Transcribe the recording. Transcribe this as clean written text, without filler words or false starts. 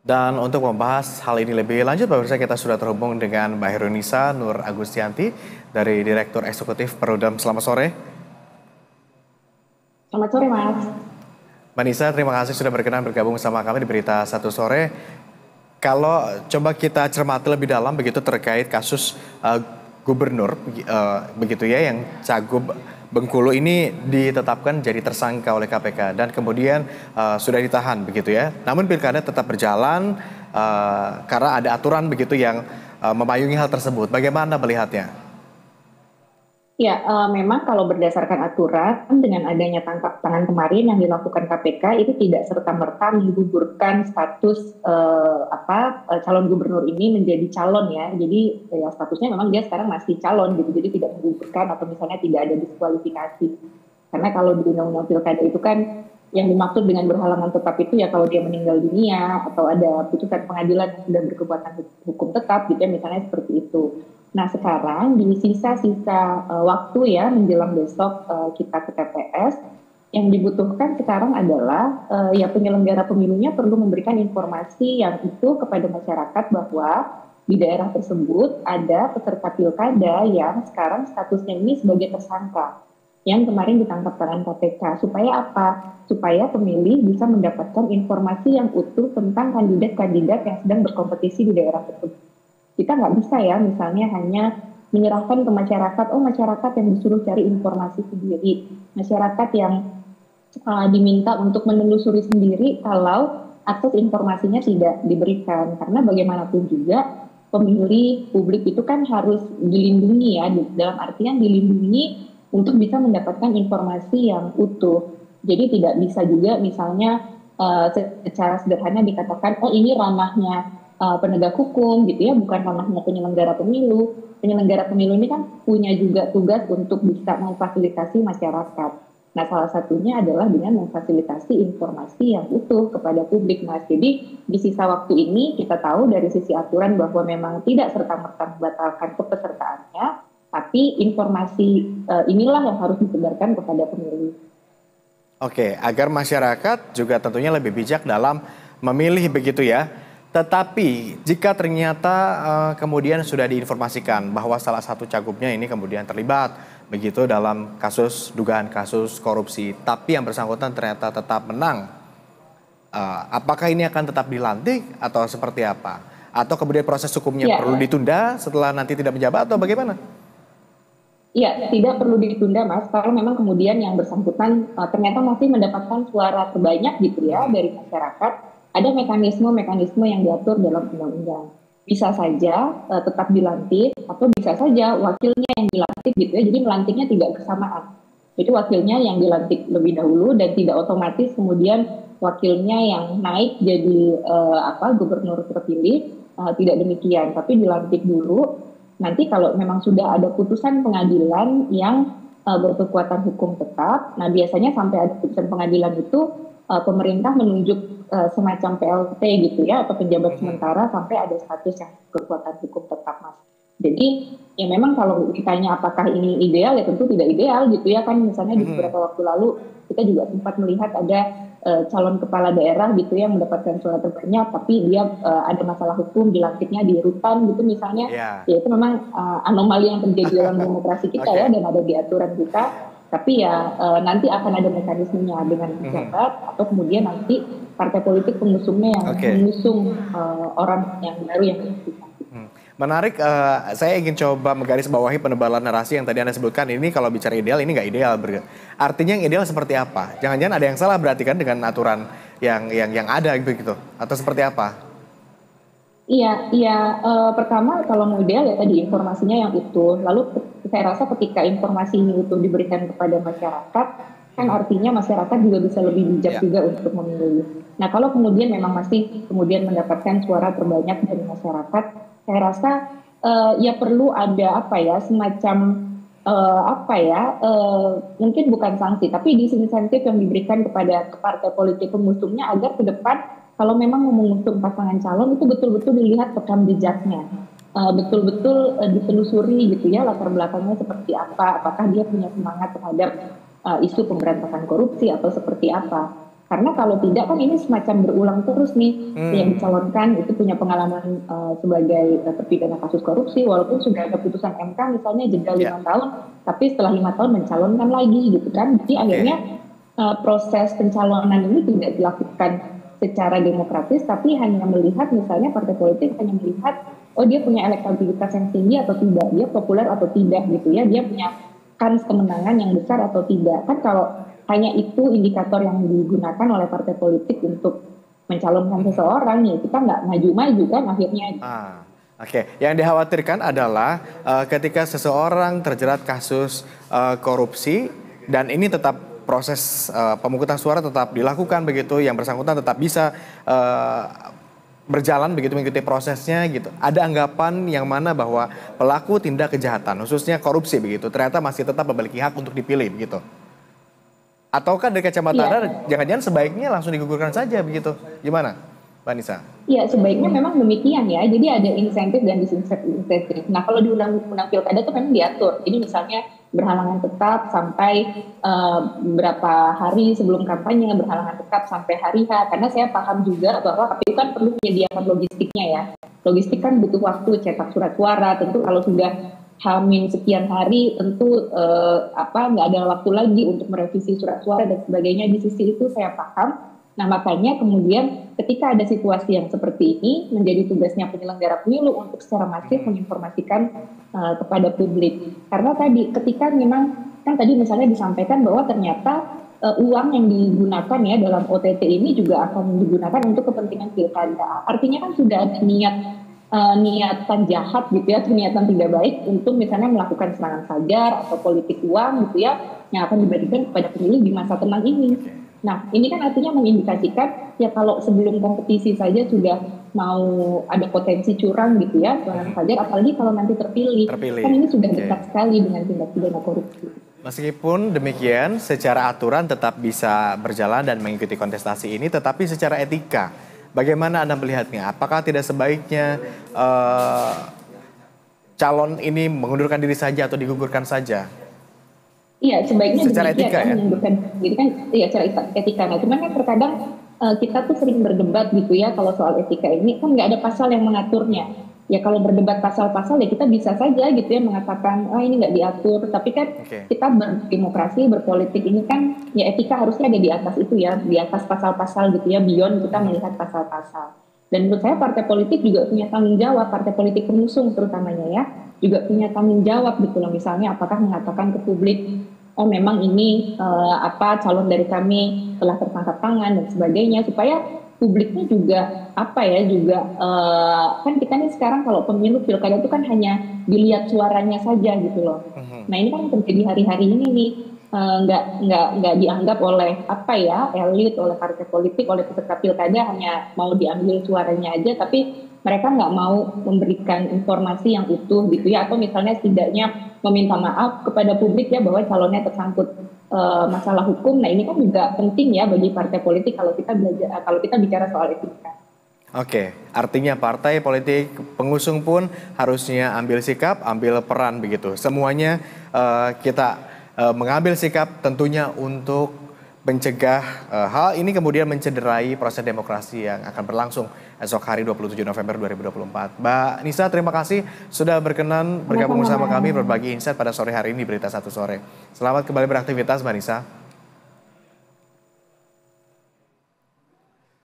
Dan untuk membahas hal ini lebih lanjut, pemirsa kita sudah terhubung dengan Mbak Herunisa Nur Agustianti dari Direktur Eksekutif Perludem. Selamat sore. Selamat sore, Mas. Mbak Nisa, terima kasih sudah berkenan bergabung sama kami di Berita Satu Sore. Kalau coba kita cermati lebih dalam begitu terkait kasus gubernur begitu ya yang Cagup Bengkulu ini ditetapkan jadi tersangka oleh KPK dan kemudian sudah ditahan begitu ya. Namun pilkada tetap berjalan karena ada aturan begitu yang memayungi hal tersebut. Bagaimana melihatnya? Ya, memang kalau berdasarkan aturan dengan adanya tangkap tangan kemarin yang dilakukan KPK itu tidak serta-merta menggugurkan status calon gubernur ini menjadi calon ya. Jadi ya statusnya memang dia sekarang masih calon gitu. Jadi tidak menggugurkan atau misalnya tidak ada diskualifikasi. Karena kalau di Undang-Undang Pilkada itu kan yang dimaksud dengan berhalangan tetap itu ya kalau dia meninggal dunia atau ada putusan pengadilan yang sudah berkekuatan hukum tetap gitu ya misalnya seperti itu. Nah sekarang di sisa-sisa waktu ya menjelang besok kita ke TPS, yang dibutuhkan sekarang adalah ya penyelenggara pemilunya perlu memberikan informasi yang itu kepada masyarakat bahwa di daerah tersebut ada peserta pilkada yang sekarang statusnya ini sebagai tersangka yang kemarin ditangkap tangan KPK. Supaya apa? Supaya pemilih bisa mendapatkan informasi yang utuh tentang kandidat-kandidat yang sedang berkompetisi di daerah tersebut. Kita nggak bisa ya misalnya hanya menyerahkan ke masyarakat, oh masyarakat yang disuruh cari informasi sendiri, masyarakat yang diminta untuk menelusuri sendiri kalau akses informasinya tidak diberikan. Karena bagaimanapun juga pemilih publik itu kan harus dilindungi ya, dalam artian dilindungi untuk bisa mendapatkan informasi yang utuh. Jadi tidak bisa juga misalnya secara sederhana dikatakan, oh ini ranahnya penegak hukum gitu ya, bukan ranahnya penyelenggara pemilu. Penyelenggara pemilu ini kan punya juga tugas untuk bisa memfasilitasi masyarakat. Nah, salah satunya adalah dengan memfasilitasi informasi yang utuh kepada publik, Mas. Jadi, di sisa waktu ini kita tahu dari sisi aturan bahwa memang tidak serta-merta membatalkan kepesertaannya, tapi informasi inilah yang harus disebarkan kepada pemilih. Oke, agar masyarakat juga tentunya lebih bijak dalam memilih begitu ya. Tetapi jika ternyata kemudian sudah diinformasikan bahwa salah satu cagupnya ini kemudian terlibat begitu dalam kasus dugaan kasus korupsi, tapi yang bersangkutan ternyata tetap menang, apakah ini akan tetap dilantik atau seperti apa? Atau kemudian proses hukumnya perlu Ya, ditunda setelah nanti tidak menjabat atau bagaimana? iya, tidak perlu ditunda, Mas. Kalau memang kemudian yang bersangkutan ternyata masih mendapatkan suara terbanyak gitu ya dari masyarakat, ada mekanisme-mekanisme yang diatur dalam undang-undang. Bisa saja tetap dilantik atau bisa saja wakilnya yang dilantik gitu ya. Jadi melantiknya tidak bersamaan. Jadi wakilnya yang dilantik lebih dahulu dan tidak otomatis kemudian wakilnya yang naik jadi gubernur terpilih. Tidak demikian, tapi dilantik dulu. Nanti kalau memang sudah ada putusan pengadilan yang berkekuatan hukum tetap, nah biasanya sampai ada putusan pengadilan itu pemerintah menunjuk semacam PLT gitu ya atau penjabat sementara sampai ada status yang berkekuatan hukum tetap, Mas. Jadi ya memang kalau ditanya apakah ini ideal ya tentu tidak ideal gitu ya kan, misalnya di beberapa waktu lalu kita juga sempat melihat ada calon kepala daerah gitu yang mendapatkan suara terbanyak tapi dia ada masalah hukum dilantiknya di rutan gitu misalnya, Ya, ya itu memang anomali yang terjadi dalam demokrasi kita ya oke. dan ada di aturan kita, tapi ya nanti akan ada mekanismenya dengan pejabat atau kemudian nanti partai politik pengusungnya yang Oke. mengusung orang yang baru yang dilantik. Menarik, saya ingin coba menggarisbawahi penebalan narasi yang tadi Anda sebutkan. Ini kalau bicara ideal, ini nggak ideal. Artinya yang ideal seperti apa? Jangan-jangan ada yang salah berarti kan dengan aturan yang ada begitu? Atau seperti apa? Iya, iya. Pertama kalau model ya tadi informasinya yang utuh. Lalu saya rasa ketika informasi ini utuh diberikan kepada masyarakat, kan artinya masyarakat juga bisa lebih bijak Ya. juga untuk memilih. Nah kalau kemudian memang masih kemudian mendapatkan suara terbanyak dari masyarakat, saya rasa ya perlu ada apa ya semacam mungkin bukan sanksi, tapi disinsentif yang diberikan kepada partai politik pengusungnya agar ke depan kalau memang mau mengusung pasangan calon itu betul-betul dilihat rekam jejaknya, betul-betul ditelusuri gitu ya latar belakangnya seperti apa, apakah dia punya semangat terhadap isu pemberantasan korupsi atau seperti apa. Karena kalau tidak kan ini semacam berulang terus nih, yang dicalonkan itu punya pengalaman sebagai terpidana kasus korupsi, walaupun sudah ada putusan MK misalnya jeda 5 tahun, tapi setelah 5 tahun mencalonkan lagi gitu kan. Jadi akhirnya proses pencalonan ini tidak dilakukan secara demokratis, tapi hanya melihat misalnya partai politik hanya melihat oh dia punya elektabilitas yang tinggi atau tidak, dia populer atau tidak gitu ya, dia punya kans kemenangan yang besar atau tidak. Kan kalau hanya itu indikator yang digunakan oleh partai politik untuk mencalonkan seseorang, ya kita nggak maju-maju kan akhirnya. Oke. Yang dikhawatirkan adalah ketika seseorang terjerat kasus korupsi dan ini tetap proses pemungutan suara tetap dilakukan begitu, yang bersangkutan tetap bisa berjalan begitu mengikuti prosesnya gitu. Ada anggapan yang mana bahwa pelaku tindak kejahatan khususnya korupsi begitu ternyata masih tetap memiliki hak untuk dipilih begitu. Ataukah dari kacamata Anda jangan-jangan sebaiknya langsung digugurkan saja begitu? Gimana, Mbak Nisa? Iya, sebaiknya memang demikian ya. Jadi ada insentif dan disinsentif. Nah, kalau di undang-undang pilkada itu memang diatur. Jadi misalnya berhalangan tetap sampai berapa hari sebelum kampanye, berhalangan tetap sampai hari H. Karena saya paham juga bahwa KPU kan perlu menyediakan logistiknya ya. Logistik kan butuh waktu, cetak surat suara. Tentu kalau sudah Hamin sekian hari tentu nggak ada waktu lagi untuk merevisi surat suara dan sebagainya. Di sisi itu saya paham. Nah makanya kemudian ketika ada situasi yang seperti ini menjadi tugasnya penyelenggara pemilu untuk secara masif menginformasikan kepada publik. Karena tadi ketika memang kan tadi misalnya disampaikan bahwa ternyata uang yang digunakan ya dalam OTT ini juga akan digunakan untuk kepentingan pilkada. Artinya kan sudah ada niatan jahat gitu ya, niatan tidak baik untuk misalnya melakukan serangan fajar atau politik uang gitu ya, yang akan diberikan kepada pemilih di masa tenang ini. Nah, ini kan artinya mengindikasikan ya kalau sebelum kompetisi saja sudah mau ada potensi curang gitu ya, serangan fajar, apalagi kalau nanti terpilih. Kan ini sudah dekat sekali dengan tindak pidana korupsi. Meskipun demikian, secara aturan tetap bisa berjalan dan mengikuti kontestasi ini, tetapi secara etika, bagaimana Anda melihatnya? Apakah tidak sebaiknya calon ini mengundurkan diri saja atau digugurkan saja? Iya, sebaiknya secara demikian, etika ya? mengundurkan diri kan, iya secara etika. Nah, cuman kan terkadang kita tuh sering berdebat gitu ya kalau soal etika ini kan nggak ada pasal yang mengaturnya. Ya kalau berdebat pasal-pasal ya kita bisa saja gitu ya mengatakan ini nggak diatur. Tapi kan kita berdemokrasi, berpolitik ini kan ya etika harusnya ada di atas itu ya, di atas pasal-pasal gitu ya, beyond kita melihat pasal-pasal. Dan menurut saya partai politik juga punya tanggung jawab, partai politik pengusung terutamanya ya, juga punya tanggung jawab gitu loh. Misalnya apakah mengatakan ke publik, oh memang ini calon dari kami telah tertangkap tangan dan sebagainya, supaya publiknya juga kan kita nih sekarang kalau pemilu pilkada itu kan hanya dilihat suaranya saja gitu loh. Nah ini kan terjadi hari-hari ini nih, nggak dianggap oleh elit, oleh partai politik, oleh peserta pilkada hanya mau diambil suaranya aja, tapi mereka nggak mau memberikan informasi yang utuh gitu ya, atau misalnya setidaknya meminta maaf kepada publik ya bahwa calonnya tersangkut masalah hukum. Nah ini kan juga penting ya bagi partai politik kalau kita bicara soal etika. Oke, artinya partai politik pengusung pun harusnya ambil sikap, ambil peran begitu. Semuanya kita mengambil sikap tentunya untuk mencegah hal ini kemudian mencederai proses demokrasi yang akan berlangsung esok hari 27 November 2024. Mbak Nisa, terima kasih sudah berkenan bergabung bersama kami berbagi insight pada sore hari ini di Berita Satu Sore. Selamat kembali beraktivitas Mbak Nisa.